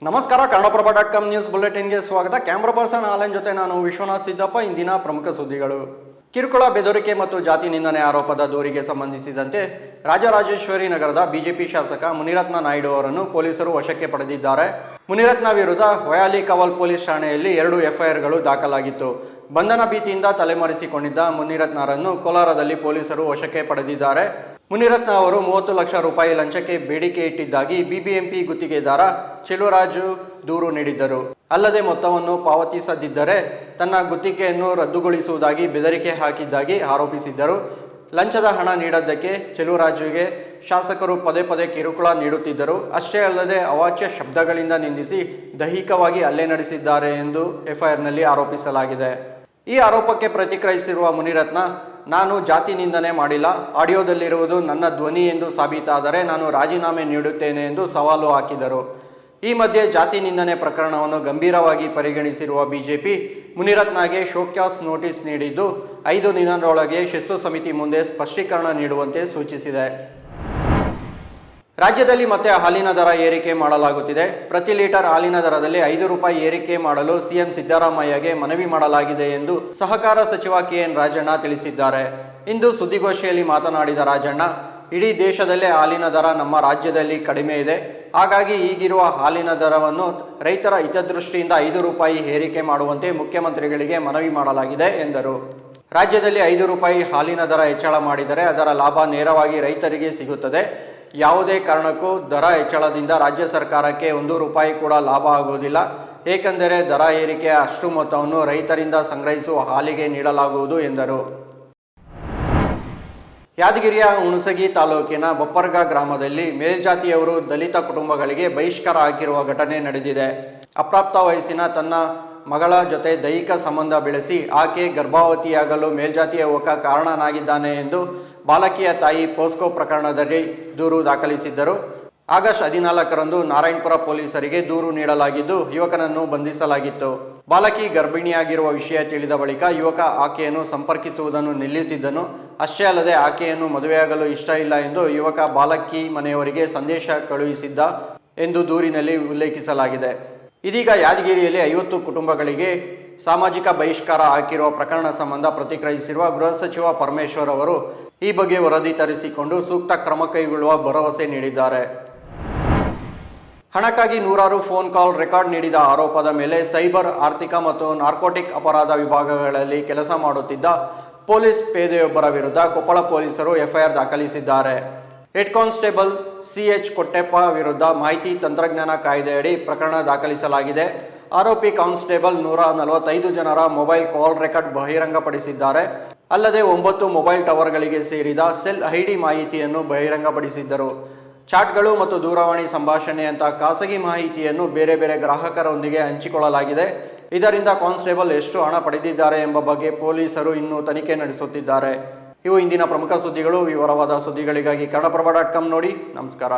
ನಮಸ್ಕಾರ. ಕನ್ನಡಪ್ರಭ.com ನ್ಯೂಸ್ ಬುಲೆಟಿನ್ಗೆ ಸ್ವಾಗತ. Camera person Alan ಜೊತೆ ನಾನು ವಿಶ್ವನಾಥ್ ಸಿದ್ದಪ್ಪ. ಇಂದಿನ ಪ್ರಮುಖ ಸುದ್ದಿಗಳು. ಕಿರುಕುಳ, ಬೆದರಿಕೆ ಮತ್ತು ಜಾತಿ ನಿಂದನೆ ಆರೋಪದ ದೂರಿಗೆ ಸಂಬಂಧಿಸಿದಂತೆ ರಾಜರಾಜೇಶ್ವರಿ ನಗರದ ಬಿಜೆಪಿ ಶಾಸಕ ಮುನಿರತ್ನ ನಾಯ್ಡು ಅವರನ್ನು ಪೊಲೀಸರು ವಶಕ್ಕೆ ಪಡೆದಿದ್ದಾರೆ. ಮುನಿರತ್ನ ವಿರುದ್ಧ ವಯಾಲಿ ಕವಲ್ ಪೊಲೀಸ್ ಠಾಣೆಯಲ್ಲಿ 2 ಎಫ್ಐಆರ್ಗಳು ದಾಖಲಾಗಿತ್ತು. ಬಂಧನ ಭೀತಿಯಿಂದ ತಲೆಮರೆಸಿಕೊಂಡಿದ್ದ ಮುನಿರತ್ನರನ್ನು ಕೋಲಾರದಲ್ಲಿ ಪೊಲೀಸರು ವಶಕ್ಕೆ ಪಡೆದಿದ್ದಾರೆ. ಮುನಿರತ್ನ ಅವರು 30 ಲಕ್ಷ ರೂಪಾಯಿ ಲಂಚಕ್ಕೆ ಬೇಡಿಕೆ ಇಟ್ಟಿದ್ದಾಗಿ ಬಿಬಿಎಂಪಿ ಗುತ್ತಿಗೆದಾರ ಚೆಲುವರಾಜು ದೂರು ನೀಡಿದ್ದರು. ಅಲ್ಲದೆ ಮೊತ್ತವನ್ನು ಪಾವತಿಸದಿದ್ದರೆ ತನ್ನ ಗುತ್ತಿಗೆಯನ್ನು ರದ್ದುಗೊಳಿಸುವುದಾಗಿ ಬೆದರಿಕೆ ಹಾಕಿದ್ದಾಗಿ ಆರೋಪಿಸಿದ್ದರು. ಲಂಚದ ಹಣ ನೀಡದ್ದಕ್ಕೆ ಚೆಲುವರಾಜುಗೆ ಶಾಸಕರು ಪದೇ ಪದೇ ಕಿರುಕುಳ ನೀಡುತ್ತಿದ್ದರು. ಅಷ್ಟೇ ಅಲ್ಲದೆ ಅವಾಚ್ಯ ಶಬ್ದಗಳಿಂದ ನಿಂದಿಸಿ ದೈಹಿಕವಾಗಿ ಹಲ್ಲೆ ನಡೆಸಿದ್ದಾರೆ ಎಂದು ಎಫ್ಐಆರ್ನಲ್ಲಿ ಆರೋಪಿಸಲಾಗಿದೆ. ಈ ಆರೋಪಕ್ಕೆ ಪ್ರತಿಕ್ರಿಯಿಸಿರುವ ಮುನಿರತ್ನ, ನಾನು ಜಾತಿ ನಿಂದನೆ ಮಾಡಿಲ್ಲ, ಆಡಿಯೋದಲ್ಲಿರುವುದು ನನ್ನ ಧ್ವನಿ ಎಂದು ಸಾಬೀತಾದರೆ ನಾನು ರಾಜೀನಾಮೆ ನೀಡುತ್ತೇನೆ ಎಂದು ಸವಾಲು ಹಾಕಿದರು. ಈ ಮಧ್ಯೆ ಜಾತಿ ನಿಂದನೆ ಪ್ರಕರಣವನ್ನು ಗಂಭೀರವಾಗಿ ಪರಿಗಣಿಸಿರುವ ಬಿಜೆಪಿ ಮುನಿರತ್ನಗೆ ಶೋಕಾಸ್ ನೋಟಿಸ್ ನೀಡಿದ್ದು 5 ದಿನದೊಳಗೆ ಶಿಸ್ತು ಸಮಿತಿ ಮುಂದೆ ಸ್ಪಷ್ಟೀಕರಣ ನೀಡುವಂತೆ ಸೂಚಿಸಿದೆ. ರಾಜ್ಯದಲ್ಲಿ ಮತ್ತೆ ಹಾಲಿನ ದರ ಏರಿಕೆ ಮಾಡಲಾಗುತ್ತಿದೆ. ಪ್ರತಿ ಲೀಟರ್ ಹಾಲಿನ ದರದಲ್ಲಿ 5 ರೂಪಾಯಿ ಏರಿಕೆ ಮಾಡಲು ಸಿಎಂ ಸಿದ್ದರಾಮಯ್ಯಗೆ ಮನವಿ ಮಾಡಲಾಗಿದೆ ಎಂದು ಸಹಕಾರ ಸಚಿವ ಕೆಎನ್ ರಾಜಣ್ಣ ತಿಳಿಸಿದ್ದಾರೆ. ಇಂದು ಸುದ್ದಿಗೋಷ್ಠಿಯಲ್ಲಿ ಮಾತನಾಡಿದ ರಾಜಣ್ಣ, ಇಡೀ ದೇಶದಲ್ಲೇ ಹಾಲಿನ ದರ ನಮ್ಮ ರಾಜ್ಯದಲ್ಲಿ ಕಡಿಮೆ ಇದೆ. ಹಾಗಾಗಿ ಈಗಿರುವ ಹಾಲಿನ ದರವನ್ನು ರೈತರ ಹಿತದೃಷ್ಟಿಯಿಂದ 5 ರೂಪಾಯಿ ಏರಿಕೆ ಮಾಡುವಂತೆ ಮುಖ್ಯಮಂತ್ರಿಗಳಿಗೆ ಮನವಿ ಮಾಡಲಾಗಿದೆ ಎಂದರು. ರಾಜ್ಯದಲ್ಲಿ 5 ರೂಪಾಯಿ ಹಾಲಿನ ದರ ಹೆಚ್ಚಳ ಮಾಡಿದರೆ ಅದರ ಲಾಭ ನೇರವಾಗಿ ರೈತರಿಗೆ ಸಿಗುತ್ತದೆ. ಯಾವುದೇ ಕಾರಣಕ್ಕೂ ದರ ಹೆಚ್ಚಳದಿಂದ ರಾಜ್ಯ ಸರ್ಕಾರಕ್ಕೆ 1 ರೂಪಾಯಿ ಕೂಡ ಲಾಭ ಆಗುವುದಿಲ್ಲ. ಏಕೆಂದರೆ ದರ ಏರಿಕೆಯ ಅಷ್ಟು ಮೊತ್ತವನ್ನು ರೈತರಿಂದ ಸಂಗ್ರಹಿಸುವ ಹಾಲಿಗೆ ನೀಡಲಾಗುವುದು ಎಂದರು. ಯಾದಗಿರಿಯ ಹುಣಸಗಿ ತಾಲೂಕಿನ ಬೊಪ್ಪರ್ಗ ಗ್ರಾಮದಲ್ಲಿ ಮೇಲ್ಜಾತಿಯವರು ದಲಿತ ಕುಟುಂಬಗಳಿಗೆ ಬಹಿಷ್ಕಾರ ಹಾಕಿರುವ ಘಟನೆ ನಡೆದಿದೆ. ಅಪ್ರಾಪ್ತ ವಯಸ್ಸಿನ ತನ್ನ ಮಗಳ ಜೊತೆ ದೈಹಿಕ ಸಂಬಂಧ ಬೆಳೆಸಿ ಆಕೆ ಗರ್ಭವತಿಯಾಗಲು ಮೇಲ್ಜಾತಿಯ ಯುವಕ ಕಾರಣನಾಗಿದ್ದಾನೆ ಎಂದು ಬಾಲಕಿಯ ತಾಯಿ ಪೋಸ್ಕೋ ಪ್ರಕರಣದಲ್ಲಿ ದೂರು ದಾಖಲಿಸಿದ್ದರು. ಆಗಸ್ಟ್ 14ರಂದು ನಾರಾಯಣಪುರ ಪೊಲೀಸರಿಗೆ ದೂರು ನೀಡಲಾಗಿದ್ದು ಯುವಕನನ್ನು ಬಂಧಿಸಲಾಗಿತ್ತು. ಬಾಲಕಿ ಗರ್ಭಿಣಿಯಾಗಿರುವ ವಿಷಯ ತಿಳಿದ ಬಳಿಕ ಯುವಕ ಆಕೆಯನ್ನು ಸಂಪರ್ಕಿಸುವುದನ್ನು ನಿಲ್ಲಿಸಿದ್ದನು. ಅಷ್ಟೇ ಅಲ್ಲದೆ ಆಕೆಯನ್ನು ಮದುವೆಯಾಗಲು ಇಷ್ಟ ಇಲ್ಲ ಎಂದು ಯುವಕ ಬಾಲಕಿ ಮನೆಯವರಿಗೆ ಸಂದೇಶ ಕಳುಹಿಸಿದ್ದ ಎಂದು ದೂರಿನಲ್ಲಿ ಉಲ್ಲೇಖಿಸಲಾಗಿದೆ. ಇದೀಗ ಯಾದಗಿರಿಯಲ್ಲಿ 50 ಕುಟುಂಬಗಳಿಗೆ ಸಾಮಾಜಿಕ ಬಹಿಷ್ಕಾರ ಹಾಕಿರುವ ಪ್ರಕರಣ ಸಂಬಂಧ ಪ್ರತಿಕ್ರಿಯಿಸಿರುವ ಗೃಹ ಸಚಿವ ಪರಮೇಶ್ವರ್ ಅವರು ಈ ಬಗ್ಗೆ ವರದಿ ತರಿಸಿಕೊಂಡು ಸೂಕ್ತ ಕ್ರಮ ಕೈಗೊಳ್ಳುವ ಭರವಸೆ ನೀಡಿದ್ದಾರೆ. ಹಣಕ್ಕಾಗಿ ನೂರಾರು ಫೋನ್ ಕಾಲ್ ರೆಕಾರ್ಡ್ ನೀಡಿದ ಆರೋಪದ ಮೇಲೆ ಸೈಬರ್, ಆರ್ಥಿಕ ಮತ್ತು ನಾರ್ಕೋಟಿಕ್ ಅಪರಾಧ ವಿಭಾಗಗಳಲ್ಲಿ ಕೆಲಸ ಮಾಡುತ್ತಿದ್ದ ಪೊಲೀಸ್ ಪೇದೆಯೊಬ್ಬರ ವಿರುದ್ಧ ಕೊಪ್ಪಳ ಪೊಲೀಸರು ಎಫ್ಐಆರ್ ದಾಖಲಿಸಿದ್ದಾರೆ. ಹೆಡ್ ಕಾನ್ಸ್ಟೇಬಲ್ CH ಕೊಟ್ಟೆಪ್ಪ ವಿರುದ್ಧ ಮಾಹಿತಿ ತಂತ್ರಜ್ಞಾನ ಕಾಯ್ದೆಯಡಿ ಪ್ರಕರಣ ದಾಖಲಿಸಲಾಗಿದೆ. ಆರೋಪಿ ಕಾನ್ಸ್ಟೇಬಲ್ 145 ಜನರ ಮೊಬೈಲ್ ಕಾಲ್ ರೆಕಾರ್ಡ್ ಬಹಿರಂಗಪಡಿಸಿದ್ದಾರೆ. ಅಲ್ಲದೆ 9 ಮೊಬೈಲ್ ಟವರ್ಗಳಿಗೆ ಸೇರಿದ ಸೆಲ್ ID ಮಾಹಿತಿಯನ್ನು ಬಹಿರಂಗಪಡಿಸಿದ್ದರು. ಚಾಟ್ಗಳು ಮತ್ತು ದೂರವಾಣಿ ಸಂಭಾಷಣೆಯಂತಹ ಖಾಸಗಿ ಮಾಹಿತಿಯನ್ನು ಬೇರೆ ಬೇರೆ ಗ್ರಾಹಕರೊಂದಿಗೆ ಹಂಚಿಕೊಳ್ಳಲಾಗಿದೆ. ಇದರಿಂದ ಕಾನ್ಸ್ಟೇಬಲ್ ಎಷ್ಟು ಹಣ ಪಡೆದಿದ್ದಾರೆ ಎಂಬ ಬಗ್ಗೆ ಪೊಲೀಸರು ಇನ್ನೂ ತನಿಖೆ ನಡೆಸುತ್ತಿದ್ದಾರೆ. ಇವು ಇಂದಿನ ಪ್ರಮುಖ ಸುದ್ದಿಗಳು. ವಿವರವಾದ ಸುದ್ದಿಗಳಿಗಾಗಿ ಕನ್ನಡಪ್ರಭ.com ನೋಡಿ. ನಮಸ್ಕಾರ.